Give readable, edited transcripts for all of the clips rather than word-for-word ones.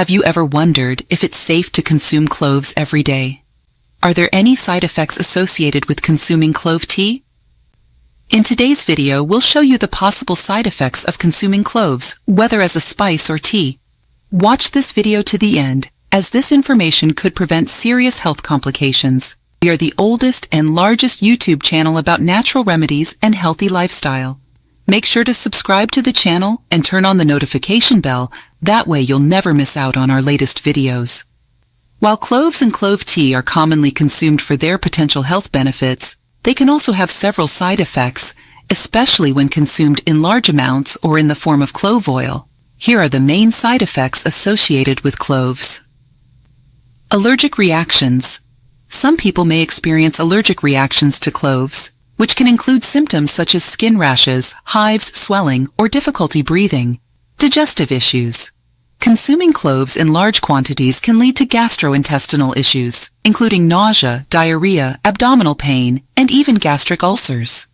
Have you ever wondered if it's safe to consume cloves every day? Are there any side effects associated with consuming clove tea? In today's video, we'll show you the possible side effects of consuming cloves, whether as a spice or tea. Watch this video to the end, as this information could prevent serious health complications. We are the oldest and largest YouTube channel about natural remedies and healthy lifestyle. Make sure to subscribe to the channel and turn on the notification bell. That way you'll never miss out on our latest videos. While cloves and clove tea are commonly consumed for their potential health benefits, they can also have several side effects, especially when consumed in large amounts or in the form of clove oil. Here are the main side effects associated with cloves. Allergic reactions. Some people may experience allergic reactions to cloves, which can include symptoms such as skin rashes, hives, swelling, or difficulty breathing. Digestive issues. Consuming cloves in large quantities can lead to gastrointestinal issues, including nausea, diarrhea, abdominal pain, and even gastric ulcers.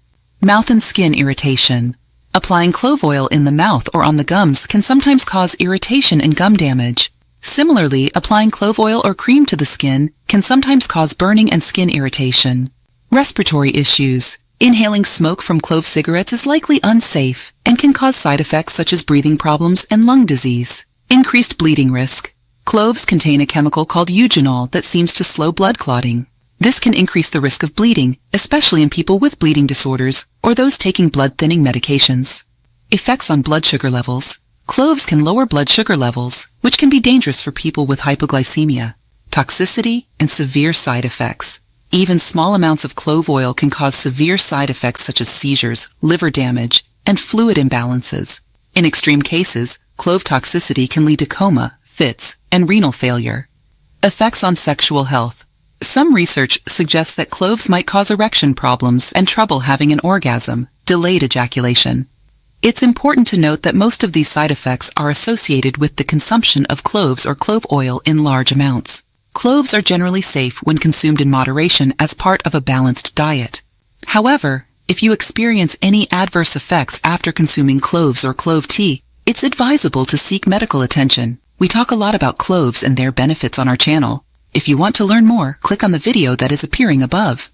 Mouth and skin irritation. Applying clove oil in the mouth or on the gums can sometimes cause irritation and gum damage. Similarly, applying clove oil or cream to the skin can sometimes cause burning and skin irritation. Respiratory issues. Inhaling smoke from clove cigarettes is likely unsafe and can cause side effects such as breathing problems and lung disease. Increased bleeding risk. Cloves contain a chemical called eugenol that seems to slow blood clotting. This can increase the risk of bleeding, especially in people with bleeding disorders or those taking blood-thinning medications. Effects on blood sugar levels. Cloves can lower blood sugar levels, which can be dangerous for people with hypoglycemia. Toxicity and severe side effects. Even small amounts of clove oil can cause severe side effects such as seizures, liver damage, and fluid imbalances. In extreme cases, clove toxicity can lead to coma, fits, and renal failure. Effects on sexual health. Some research suggests that cloves might cause erection problems and trouble having an orgasm, delayed ejaculation. It's important to note that most of these side effects are associated with the consumption of cloves or clove oil in large amounts. Cloves are generally safe when consumed in moderation as part of a balanced diet. However, if you experience any adverse effects after consuming cloves or clove tea, it's advisable to seek medical attention. We talk a lot about cloves and their benefits on our channel. If you want to learn more, click on the video that is appearing above.